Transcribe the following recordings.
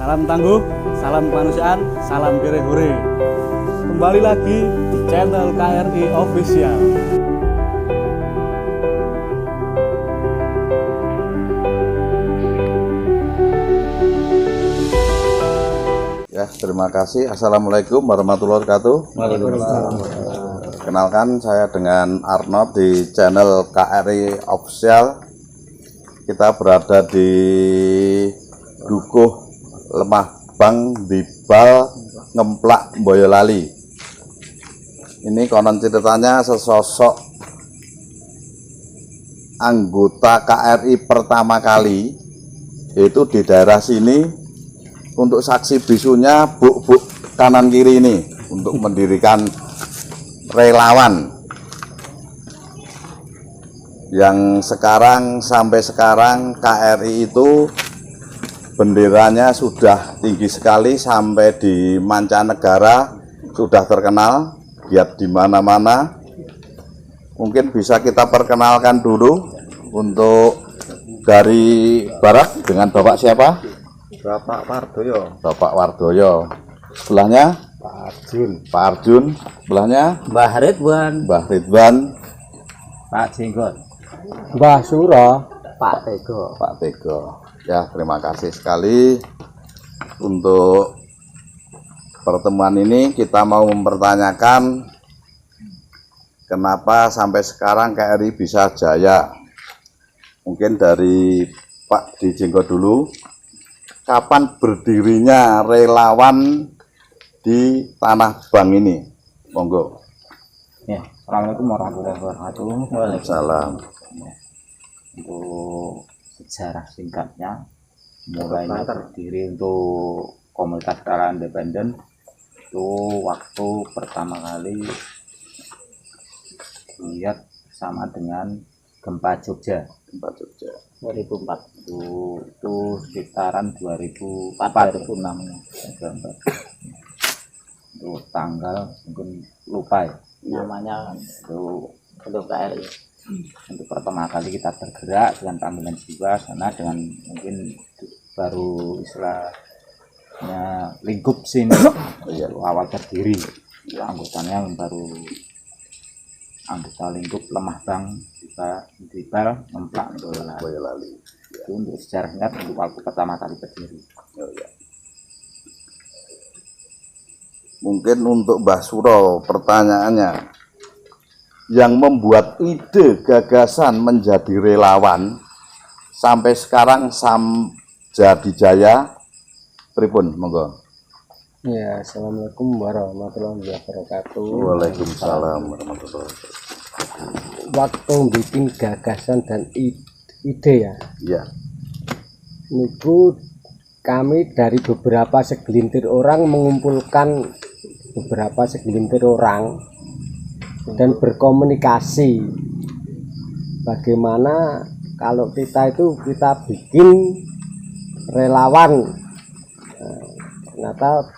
Salam tangguh, salam kemanusiaan, salam kere-hore. Kembali lagi di channel KRI Official. Ya, terima kasih. Assalamualaikum warahmatullahi wabarakatuh. Waalaikumsalam. Kenalkan, saya dengan Arnold di channel KRI Official. Kita berada di Dukuh Lemah Bang Dibal Ngemplak Boyolali. Ini konon ceritanya sesosok anggota KRI pertama kali, yaitu di daerah sini. Untuk saksi bisunya buk-buk kanan kiri ini untuk mendirikan relawan yang sampai sekarang KRI itu benderanya sudah tinggi sekali, sampai di mancanegara sudah terkenal, giat di mana-mana. Mungkin bisa kita perkenalkan dulu untuk dari barat dengan Bapak siapa? Bapak Wardoyo. Bapak Wardoyo. Sebelahnya Pak Arjun. Pak Arjun. Sebelahnya Mbah Ridwan. Mbah Ridwan. Pak Jenggot. Mbah Suro. Pak Tego. Pak Tego. Ya, terima kasih sekali. Untuk pertemuan ini kita mau mempertanyakan kenapa sampai sekarang KRI bisa jaya. Mungkin dari Pak Dijenggot dulu. Kapan berdirinya relawan di Tanah Bang ini? Monggo. Ya, Assalamualaikum warahmatullahi wabarakatuh. Waalaikumsalam. Untuk sejarah singkatnya, mulainya berdiri untuk komunitas relawan independen itu waktu pertama kali lihat sama dengan gempa Jogja. Gempa Jogja 2004 itu sekitaran 2004 2006 itu tanggal mungkin lupa ya namanya itu untuk KRI. Untuk pertama kali kita tergerak dengan panggilan jiwa sana dengan mungkin baru istilahnya lingkup sini awal berdiri anggotanya baru anggota lingkup Lemah Bang Dibal Ngemplak Boyolali. Itu untuk sejarahnya untuk waktu pertama kali berdiri. Mungkin untuk Mbah Suro, pertanyaannya, yang membuat ide gagasan menjadi relawan sampai sekarang jadi jaya, pripun, monggo. Ya, Assalamualaikum warahmatullahi wabarakatuh. Waalaikumsalam warahmatullahi wabarakatuh. Waktu bikin gagasan dan ide ya, Ya, niku kami dari beberapa segelintir orang mengumpulkan beberapa segelintir orang dan berkomunikasi bagaimana kalau kita bikin relawan. Ternyata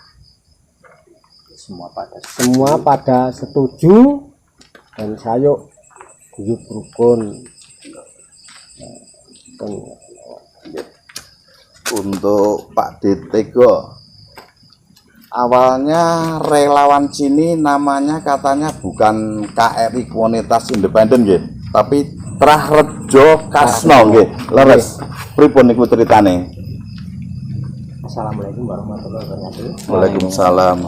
semua pada setuju dan saya guyub rukun. untuk Pak Ditego, awalnya relawan sini namanya katanya bukan KRI Komunitas Independen nggih, tapi Trahrejo Kasno nggih. Leres. Pripun niku ceritane? Assalamualaikum warahmatullahi wabarakatuh. Waalaikumsalam.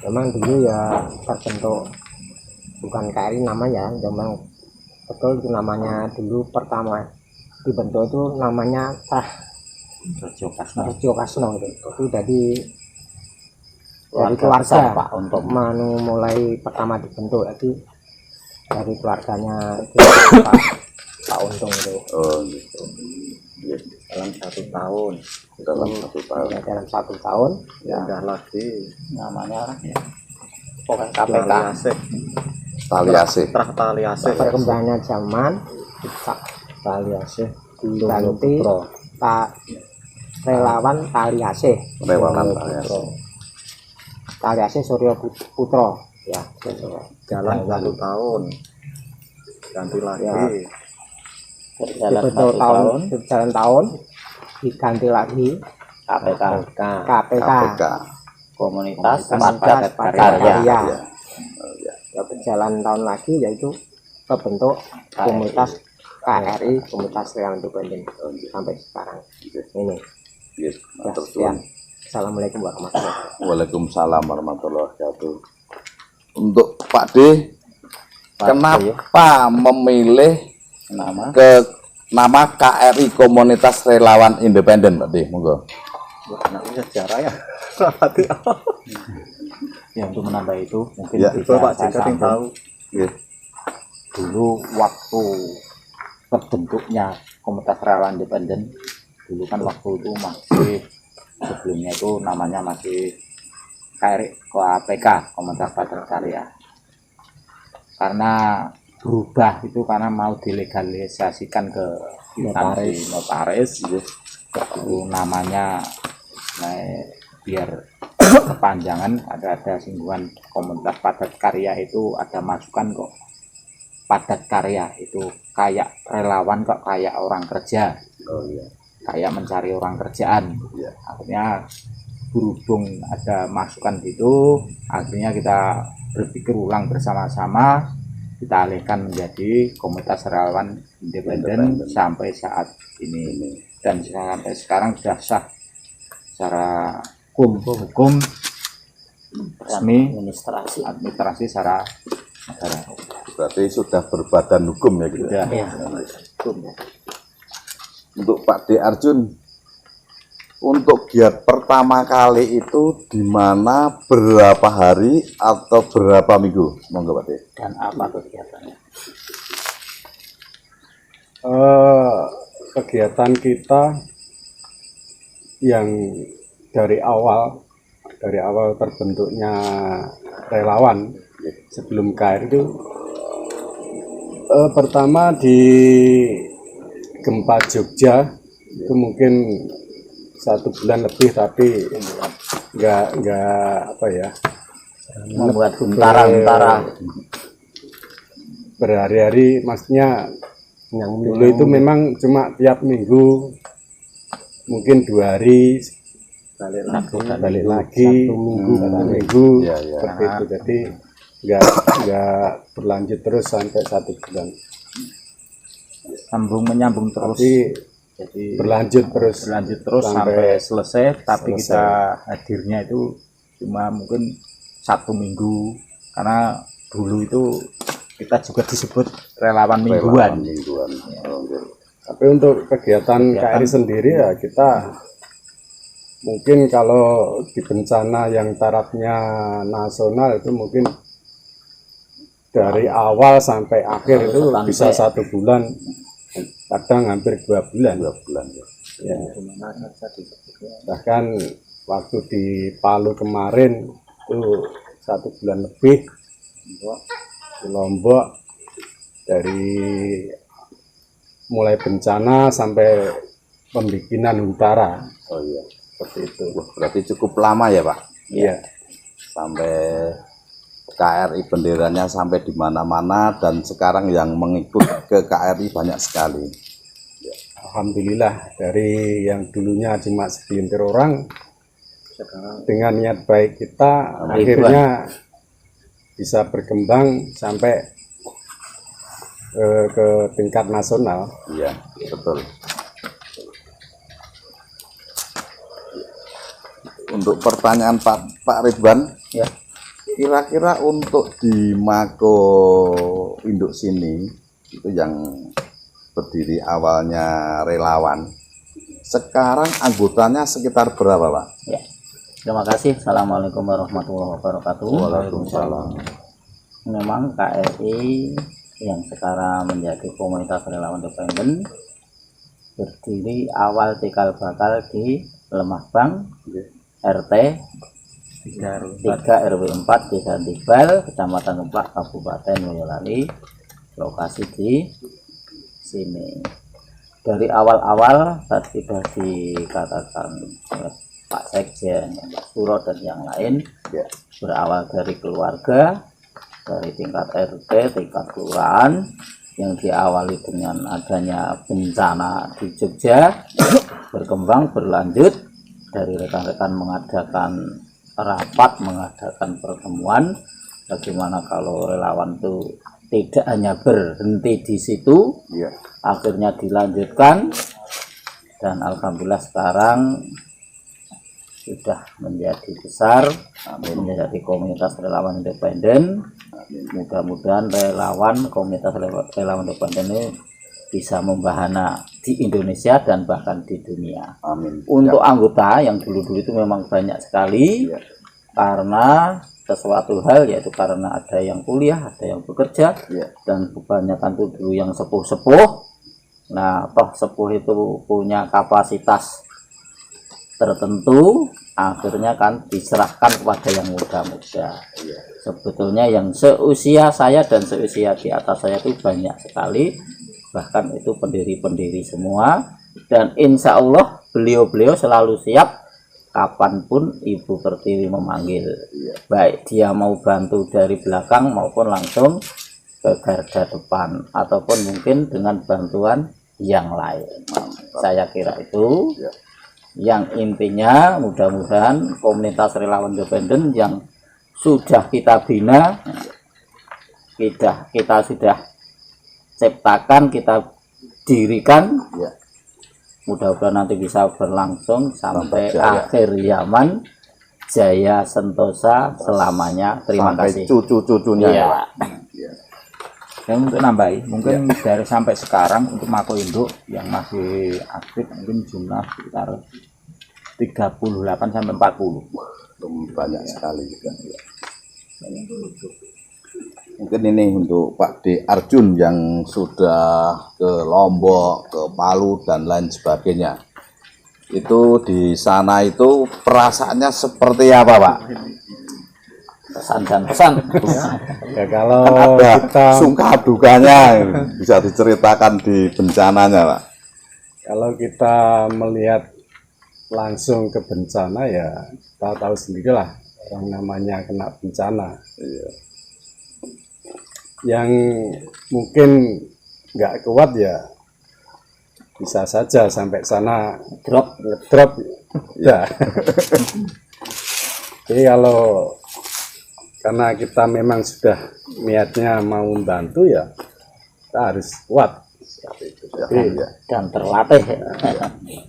Memang dulu ya terbentuk bukan KRI namanya, memang betul itu namanya dulu pertama dibentuk itu namanya Trahrejo Kasno itu dari keluarga Pak untuk mulai pertama dibentuk, jadi dari keluarganya itu Pak Untung itu. Oh gitu. Dalam satu tahun ya ada lagi namanya pokoknya KPK Taliasih. perkembangannya zaman Taliasih ganti relawan Taliasih Taliasih Suryo Putro ya. Jalan 1 tahun ganti lagi ya. Berjalan tahun diganti lagi KPK KPK. Komunitas Padat Padat Karya. Karya. Ya berjalan tahun lagi yaitu kebentuk komunitas KRI, komunitas relawan independen sampai sekarang ini. Yes, Ya, matur sekian. suwun. Assalamualaikum warahmatullahi wabarakatuh. Waalaikumsalam warahmatullahi wabarakatuh. Untuk Pak D, kenapa memilih Nama nama KRI Komunitas Relawan Independen, Pak D? Monggo. Anaknya sejarah ya. ya untuk menambah itu mungkin Ya, bisa Bapak saya Jika yang sambung. tahu. Yes. Dulu waktu terbentuknya komunitas relawan independen, dulu kan waktu itu masih sebelumnya itu namanya masih KPK, Komunitas Padat Karya. Karena berubah itu karena mau dilegalisasikan ke instansi notaris, itu namanya biar kepanjangan ada singgungan Komunitas Padat Karya itu ada masukan kok. Padat karya itu kayak relawan kok kayak orang kerja, kayak mencari orang kerjaan. Akhirnya berhubung ada masukan itu, akhirnya kita berpikir ulang bersama-sama, kita alihkan menjadi komunitas relawan independen sampai saat ini. Dan sampai sekarang sudah sah secara hukum resmi administrasi secara negara. Berarti sudah berbadan hukum ya gitu. Sudah. Untuk Pak D Arjun, untuk giat pertama kali itu di mana, berapa hari atau berapa minggu? Monggo Pak D. Dan apa kegiatannya? Kegiatan kita yang dari awal terbentuknya relawan sebelum KRI itu pertama di gempa Jogja itu mungkin 1 bulan lebih, tapi nggak apa ya, Membuat huntara-huntara. berhari-hari, maksudnya yang dulu itu memang cuma tiap minggu mungkin 2 hari balik lagi satu minggu Ya. seperti itu. Jadi nggak berlanjut terus sampai 1 bulan, Sambung menyambung terus. tapi Jadi berlanjut terus sampai selesai, tapi kita hadirnya itu cuma mungkin 1 minggu, karena dulu itu kita juga disebut relawan mingguan. Tapi untuk kegiatan KRI sendiri ya kita mungkin kalau di bencana yang tarafnya nasional itu mungkin dari awal sampai akhir itu bisa 1 bulan, kadang hampir 2 bulan. Ya. Bahkan waktu di Palu kemarin itu 1 bulan lebih, di Lombok dari mulai bencana sampai pembikinan huntara. Oh iya, Seperti itu. wah, berarti cukup lama ya Pak, Iya. sampai KRI benderanya sampai di mana-mana, dan sekarang yang mengikut ke KRI banyak sekali. Alhamdulillah, dari yang dulunya cuma segelintir orang, dengan niat baik kita akhirnya bisa berkembang sampai ke tingkat nasional. Iya, betul. Untuk pertanyaan Pak Ridwan, Ya. kira-kira untuk di Mako Induk sini itu yang berdiri awalnya relawan, sekarang anggotanya sekitar berapa Pak? Ya. Terima kasih. Assalamualaikum warahmatullahi wabarakatuh. Waalaikumsalam. Memang KRI yang sekarang menjadi komunitas relawan independen berdiri awal cikal bakal di Lemah Bang, RT 3 RW 4 Desa Tibal, Kecamatan Templak, Kabupaten Boyolali. Lokasi di sini. Dari awal-awal tadi sudah dikatakan oleh Pak Sekjen, Pak Suro dan yang lain, Ya. berawal dari keluarga, dari tingkat RT, tingkat kelurahan, yang diawali dengan adanya bencana di Jogja, berkembang berlanjut dari rekan-rekan mengadakan rapat, mengadakan pertemuan, bagaimana kalau relawan itu tidak hanya berhenti di situ, Iya. akhirnya dilanjutkan, dan alhamdulillah sekarang sudah menjadi besar, menjadi komunitas relawan independen. Mudah-mudahan relawan komunitas relawan independen ini bisa membahana di Indonesia dan bahkan di dunia. Amin. Untuk anggota yang dulu-dulu itu memang banyak sekali, Ya. karena sesuatu hal, yaitu karena ada yang kuliah, ada yang bekerja, Ya. dan kebanyakan itu dulu yang sepuh-sepuh. Nah, toh sepuh itu punya kapasitas tertentu, akhirnya kan diserahkan kepada yang muda-muda. Sebetulnya yang seusia saya dan seusia di atas saya itu banyak sekali, bahkan itu pendiri-pendiri semua, dan insya Allah beliau-beliau selalu siap kapanpun Ibu Pertiwi memanggil, baik dia mau bantu dari belakang maupun langsung ke garda depan, ataupun mungkin dengan bantuan yang lain. Saya kira itu yang intinya. Mudah-mudahan komunitas relawan independen yang sudah kita bina, kita sudah ciptakan, kita dirikan, mudah-mudahan nanti bisa berlangsung sampai akhir zaman, jaya sentosa selamanya. Terima Sampai kasih. cucu-cucunya. Iya. Dan untuk nambahi, mungkin dari sampai sekarang untuk Mako Induk yang masih aktif mungkin jumlah sekitar 38 sampai 40. Banyak sekali juga. Ya. Mungkin ini untuk Pak D. Arjun yang sudah ke Lombok, ke Palu dan lain sebagainya. Itu di sana itu perasaannya seperti apa, Pak? Pesan dan pesan. Ya kalau Ada kita suka dukanya bisa diceritakan di bencananya, Pak. kalau kita melihat langsung ke bencana, ya kita tahu sendirilah orang namanya kena bencana. Yang mungkin nggak kuat ya bisa saja sampai sana Drop. ngedrop ya. Jadi kalau karena kita memang sudah niatnya mau membantu, ya kita harus kuat. Jadi Dan terlatih.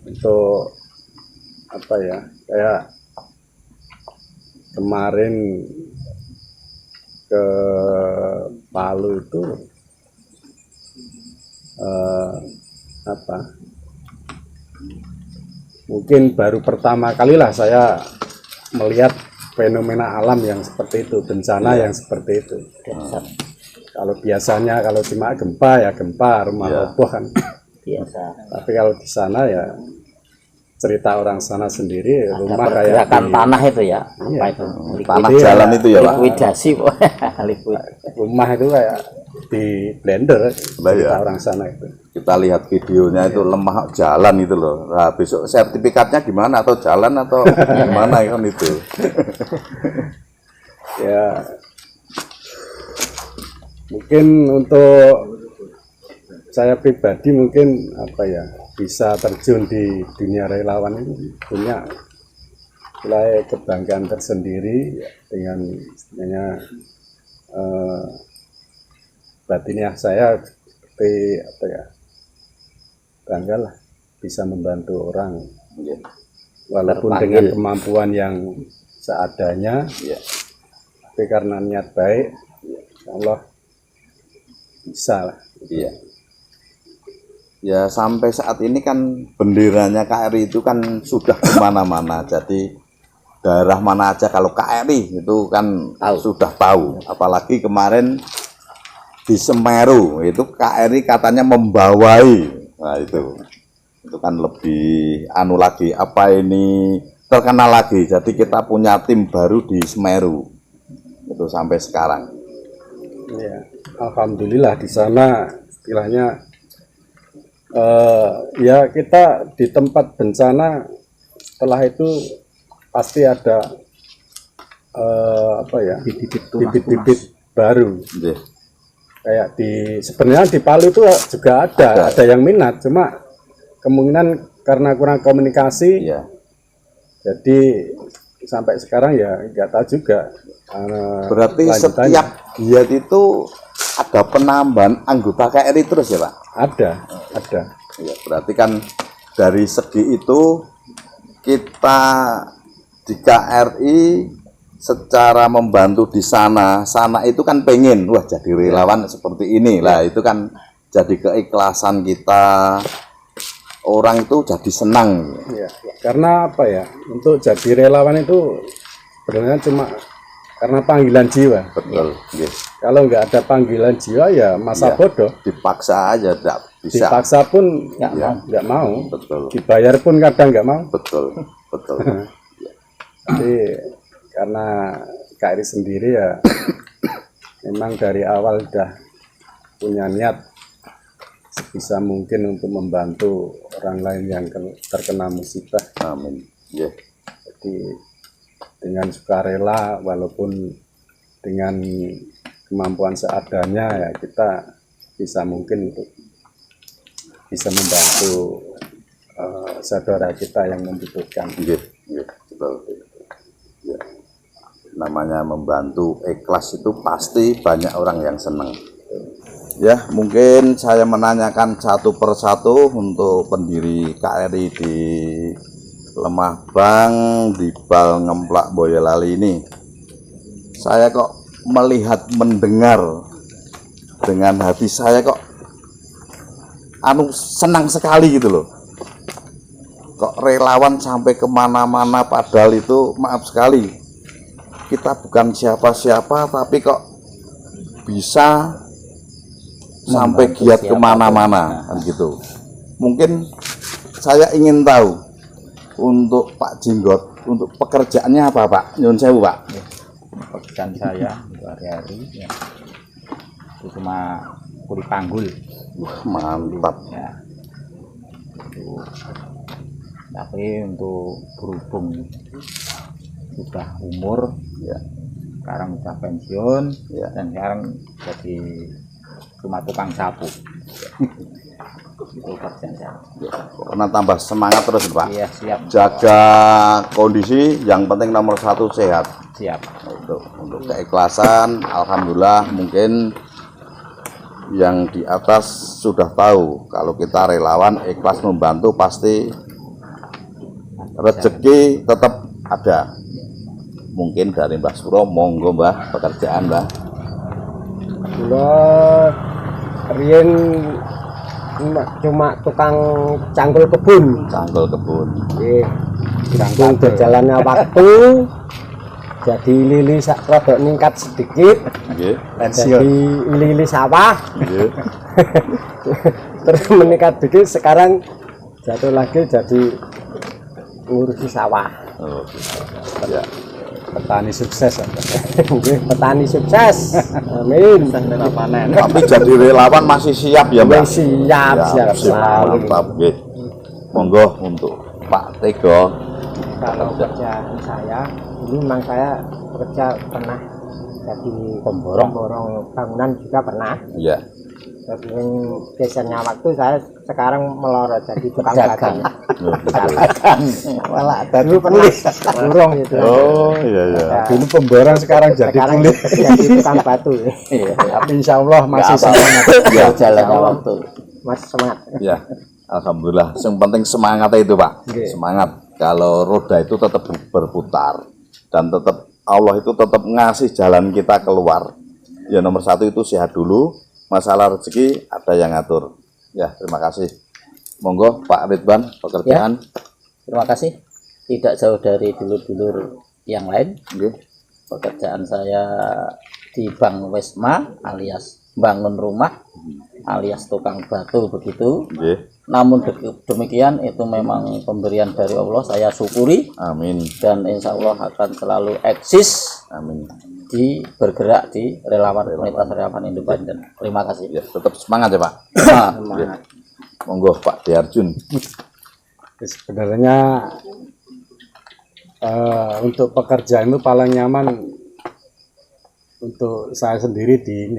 untuk apa ya, kayak kemarin ke Palu itu apa, mungkin baru pertama kalilah saya melihat fenomena alam yang seperti itu, bencana yang seperti itu. Kalau biasanya kalau cuma gempa ya gempa, rumah roboh kan Biasa. tapi kalau di sana ya cerita orang sana sendiri, Ada rumah kayak pergerakan di, tanah itu ya. Apa itu? Tanah Jadi, jalan itu ya, Pak. Likuidasi. Liquid. rumah itu kayak di blender, cerita ya. orang sana itu. Kita lihat videonya itu lemah jalan itu loh. Nah, besok sertifikatnya gimana, atau jalan atau gimana kan itu. Ya mungkin untuk saya pribadi mungkin apa ya, bisa terjun di dunia relawan ini punya mulai kebanggaan tersendiri ya, dengan istilahnya batinnya saya seperti apa ya, bangga lah bisa membantu orang walaupun Terpanggil. dengan kemampuan yang seadanya, Ya. tapi karena niat baik, ya, insya Allah bisa lah. Iya. Ya sampai saat ini kan benderanya KRI itu kan sudah kemana-mana. Jadi daerah mana aja kalau KRI itu kan sudah tahu. Apalagi kemarin di Semeru itu KRI katanya membawai. Nah itu kan lebih anu lagi, apa ini terkenal lagi. Jadi kita punya tim baru di Semeru itu sampai sekarang. Ya, alhamdulillah di sana istilahnya ya kita di tempat bencana, setelah itu pasti ada apa ya, bibit-bibit baru. Iya. Kayak sebenarnya di Palu itu juga ada yang minat, cuma kemungkinan karena kurang komunikasi Iya. Jadi sampai sekarang ya nggak tahu juga. Berarti lanjutannya. setiap giat itu ada penambahan anggota KRI terus ya Pak? Ada. Ya, berarti kan dari segi itu kita di KRI secara membantu di sana itu kan pengen wah jadi relawan seperti ini lah, itu kan jadi keikhlasan kita, orang itu jadi senang. Ya, karena apa ya? Untuk jadi relawan itu sebenarnya cuma karena panggilan jiwa. Betul. Nggih. Kalau nggak ada panggilan jiwa ya masa Ya, bodoh. dipaksa aja tidak bisa. Dipaksa pun nggak mau. Betul. Dibayar pun kadang nggak mau. Betul. Jadi karena KRI sendiri ya memang dari awal udah punya niat sebisa mungkin untuk membantu orang lain yang terkena musibah. Amin. Ya. Jadi dengan sukarela walaupun dengan kemampuan seadanya ya kita bisa mungkin untuk bisa membantu saudara kita yang membutuhkan. Betul. Ya. Namanya membantu ikhlas itu pasti banyak orang yang senang. Ya, mungkin saya menanyakan satu persatu untuk pendiri KRI di Lemah Bang di Bal Ngemplak Boyolali ini. Saya kok melihat mendengar dengan hati saya kok senang sekali gitu loh. Kok relawan sampai kemana-mana padahal itu maaf sekali kita bukan siapa-siapa tapi kok bisa sampai giat kemana-mana kan gitu. Mungkin saya ingin tahu untuk Pak Jenggot, untuk pekerjaannya apa Pak? Nyun sewu Pak. Pekerjaan saya untuk hari-hari ya, itu cuma kulit panggul. Mantap. Ya. Tapi untuk berhubung sudah umur ya, sekarang sudah pensiun Ya. dan sekarang jadi cuma tukang sapu. Itu kerjaan saya. Karena tambah semangat terus Pak. Iya, siap. Jaga kondisi, yang penting nomor satu sehat. Siap. Untuk keikhlasan, alhamdulillah mungkin yang di atas sudah tahu kalau kita relawan ikhlas membantu pasti rezeki tetap ada. Mungkin dari Mbah Suro, monggo Mbah pekerjaan Mbah. Kula riyen cuma tukang cangkul kebun. Cangkul kebun. Nggih. Berhubung berjalannya waktu jadi lili rada ningkat sedikit. Nggih. Jadi lili sawah. Nggih. Terus meningkat dikit sekarang jatuh lagi jadi ngurusi sawah. Oh, ya. Petani sukses. Nggih, petani sukses. Amin. Tapi jadi relawan masih siap ya Mbak? Siap selalu. Mantap nggih. Monggo untuk Pak Tego. Kalau kerjaan saya dulu memang saya bekerja pernah jadi pemborong bangunan juga pernah. Iya. Tapi gesernya waktu saya sekarang melorot jadi tukang Dagang. batu. Malah dulu pernah burung gitu. Oh iya. Dulu pemborong sekarang jadi kulit. Jadi tukang batu. Tapi insya Allah masih semangat. Ya, Jalannya waktu. Masih semangat. ya. Alhamdulillah. Yang penting semangat itu Pak. Nggih. Semangat. Kalau roda itu tetap berputar dan tetap Allah itu tetap ngasih jalan kita keluar. Ya nomor satu itu sehat dulu. Masalah rezeki ada yang ngatur. Ya, terima kasih. Monggo Pak Ridwan pekerjaan. Terima kasih. Tidak jauh dari dulur-dulur yang lain. Nggih. Pekerjaan saya di Bank Wesma alias bangun rumah alias tukang batu begitu. Nggih. Namun demikian itu memang pemberian dari Allah, saya syukuri Amin. dan insya Allah akan selalu eksis Amin. di bergerak di relawan komunitas relawan independen. Terima kasih. Ya, tetap semangat ya Pak. Ya. Monggo Pak Diarjun. Sebenarnya untuk pekerjaan itu paling nyaman untuk saya sendiri di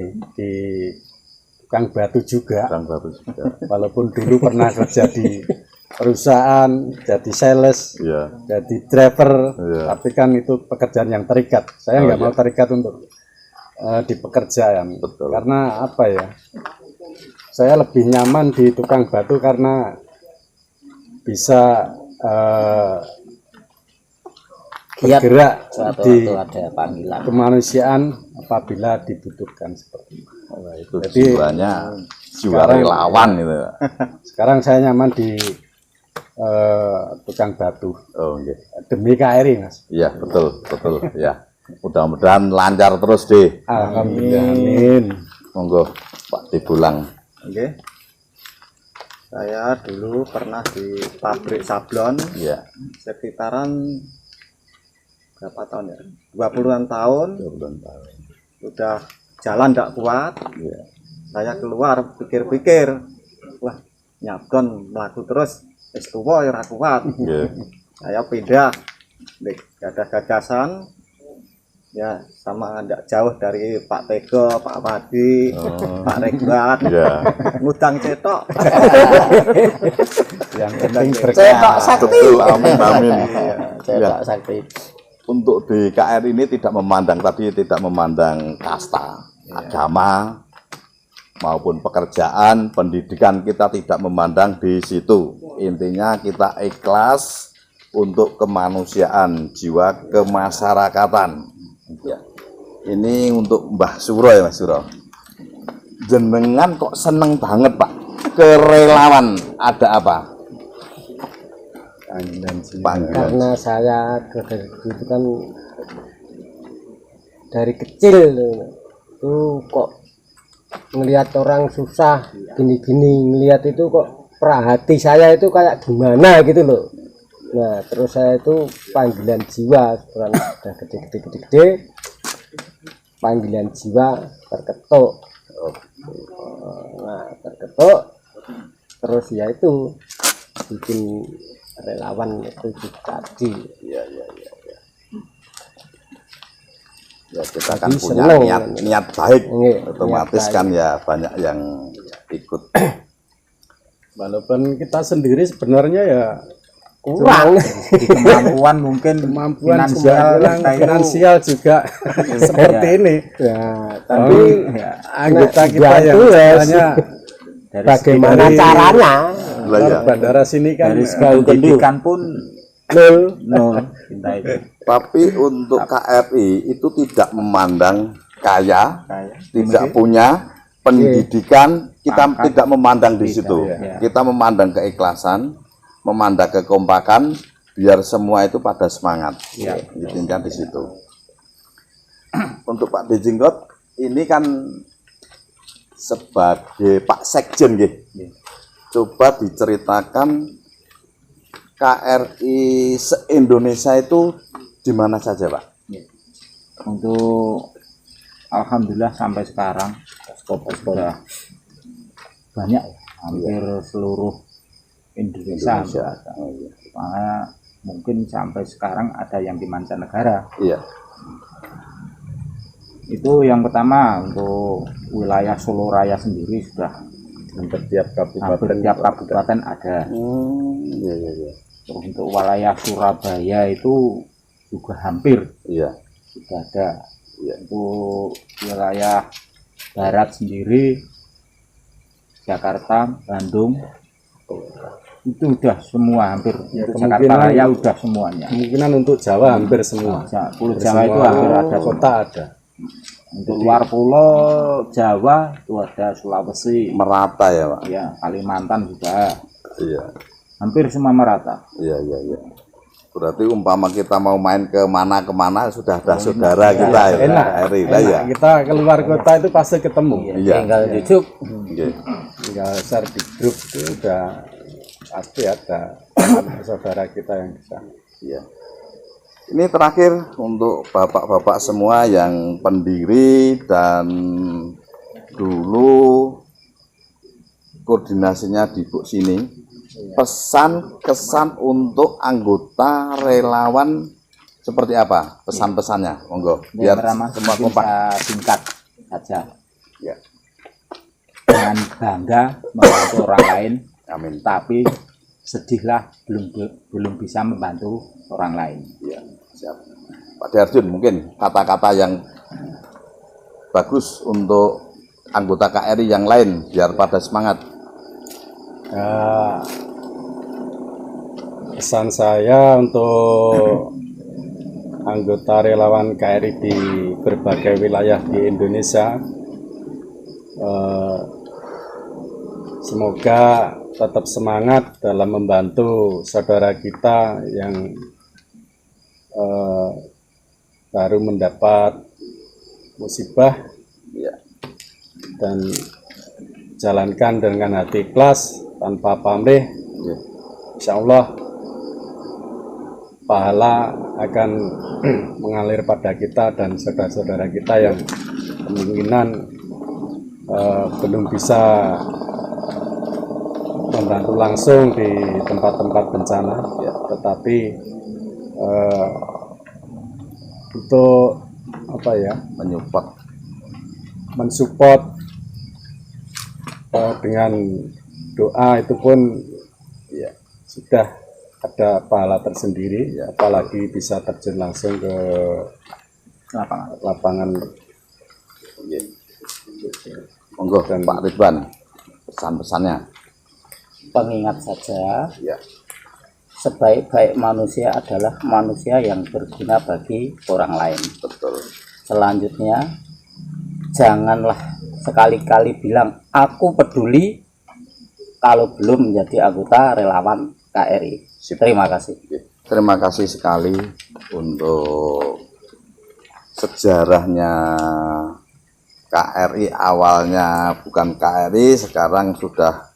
tukang batu juga. Kang Bagus juga. Walaupun dulu pernah kerja di perusahaan, jadi sales, Iya. jadi driver, Iya. tapi kan itu pekerjaan yang terikat. Saya nggak iya. mau terikat untuk di pekerjaan. Betul. Karena apa ya? Saya lebih nyaman di tukang batu karena bisa bergerak suatu di waktu ada panggilan. kemanusiaan apabila dibutuhkan seperti itu. Wah, itu Jadi, jiwanya jiwa sekarang- relawan itu. Sekarang saya nyaman di tukang batu Oh, iya. demi KRI, Mas. Iya, betul, betul, ya. Mudah-mudahan lancar terus deh. Alhamdulillah, amin. Monggo Pak Dibulang. Oke. Saya dulu pernah di pabrik sablon Iya. sekitaran berapa tahun ya? 20-an tahun. 20 tahun. Udah jalan tidak kuat. Iya. Saya keluar pikir-pikir, wah nyablon melaku terus, es tuwa ya ora kuat. Iya. Saya pindah, ada gagasan, ya sama tidak jauh dari Pak Tego, Pak Wadi, Pak Regbat, Iya. ngutang cetok. Yang penting Cetok sakti. Betul, amin, amin. Cetok sakti. Untuk di KRI ini tidak memandang kasta, agama maupun pekerjaan, pendidikan, kita tidak memandang di situ. Intinya kita ikhlas untuk kemanusiaan, jiwa kemasyarakatan. Ya. Ini untuk Mbah Suro ya, Mas Suro. Jenengan kok seneng banget, Pak, kerelawan, ada apa? Panggilan. Karena saya itu kan dari kecil tuh kok ngelihat orang susah gini-gini, ngelihat itu kok perhati saya itu kayak gimana gitu loh. Nah terus saya itu panggilan jiwa, sekarang udah gede, panggilan jiwa terketuk. Nah terketuk terus ya itu bikin relawan itu tadi. Ya, kita kan Jadi punya seneng. niat baik, Iya, otomatis niat kan ya banyak yang ikut. Walaupun kita sendiri sebenarnya ya Kurang. Di kemampuan mungkin kemampuan finansial juga kurang, kita itu finansial juga seperti ini. Ya, Tapi ya, anggota Nah, kita yang itu ya, sebenarnya dari bagaimana Dari- caranya? Lah ya. bandara sini kan dari segi pendidikan pun Nol. nol kita itu. Tapi untuk KRI itu tidak memandang kaya, tidak punya pendidikan, kita Pangkat. tidak memandang di situ. ya. Kita memandang keikhlasan, memandang kekompakan, biar semua itu pada semangat. Ya. Intinya di situ. Untuk Pak Dijinggot, ini kan sebagai Pak Sekjen, nggih. Coba diceritakan KRI se-Indonesia itu di mana saja, Pak? Untuk alhamdulillah sampai sekarang sudah banyak ya, hampir seluruh Indonesia. Ada. Makanya mungkin sampai sekarang ada yang di mancanegara. Iya. Itu yang pertama. Untuk wilayah Solo Raya sendiri sudah hampir tiap hampir kabupaten tiap kabupaten ada. Iya, iya, iya. Terus untuk wilayah Surabaya itu juga hampir Iya. sudah ada. Iya. Untuk wilayah barat sendiri Jakarta, Bandung itu udah semua hampir. Ya, Untuk Jakarta kemungkinan- Raya udah semuanya. kemungkinan untuk Jawa hampir semua. Pulau Jawa itu Semua hampir ada. kota ada. Untuk luar pulau Jawa itu ada Sulawesi, Merata ya, Pak. ya Kalimantan juga Iya. hampir semua merata. Iya, iya, iya. Berarti umpama kita mau main kemana sudah ada saudara kita ya, Enak, KRI lah ya. enak. Kita keluar kota itu pasti ketemu. Iya. Tinggal duduk. Iya. Tinggal share di grup itu udah pasti ada saudara kita yang di sana. Iya. Ini terakhir untuk bapak-bapak semua yang pendiri dan dulu koordinasinya di Bu sini. Pesan kesan untuk anggota relawan seperti apa? Pesan-pesannya, monggo. Biar Yang pertama semua mungkin kompak. saya singkat saja. Ya. Dengan bangga membantu orang lain, Amin. tapi sedihlah belum bisa membantu orang lain. Ya, siap. Pak Darjun, mungkin kata-kata yang bagus untuk anggota KRI yang lain biar pada semangat. Ya, pesan saya untuk anggota relawan KRI di berbagai wilayah di Indonesia, semoga tetap semangat dalam membantu saudara kita yang baru mendapat musibah, Ya, dan jalankan dengan hati ikhlas tanpa pamrih. ya. Insya Allah pahala akan mengalir pada kita dan saudara-saudara kita yang kemungkinan belum bisa membantu langsung di tempat-tempat bencana, ya, tetapi untuk apa ya, mensupport dengan doa itu pun ya sudah ada pahala tersendiri, ya, apalagi bisa terjun langsung ke lapangan. Monggo Pak Ridwan, pesan-pesannya. Pengingat saja, Ya, sebaik-baik manusia adalah manusia yang berguna bagi orang lain. betul. Selanjutnya, janganlah sekali-kali bilang aku peduli kalau belum menjadi anggota relawan KRI. Terima kasih. Terima kasih sekali untuk sejarahnya KRI. Awalnya bukan KRI, sekarang sudah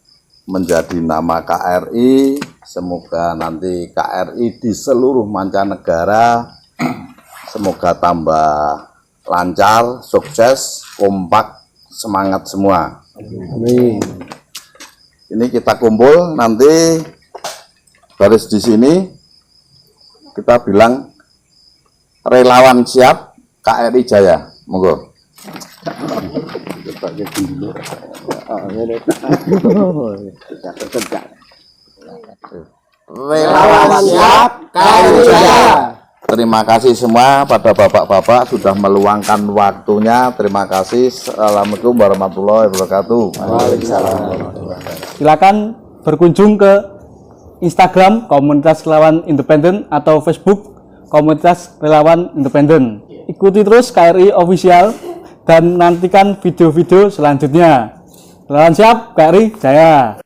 menjadi nama KRI. Semoga nanti KRI di seluruh mancanegara semoga tambah lancar, sukses, kompak, semangat semua. Amin. Ini kita kumpul nanti baris di sini kita bilang relawan siap, KRI jaya. Monggo. Relawan siap, KRI jaya. Terima kasih semua pada bapak-bapak sudah meluangkan waktunya. Terima kasih. Assalamualaikum warahmatullahi wabarakatuh. Waalaikumsalam. Silakan berkunjung ke Instagram Komunitas Relawan Independen atau Facebook Komunitas Relawan Independen. Ikuti terus KRI Official dan nantikan video-video selanjutnya. Relawan siap, KRI jaya.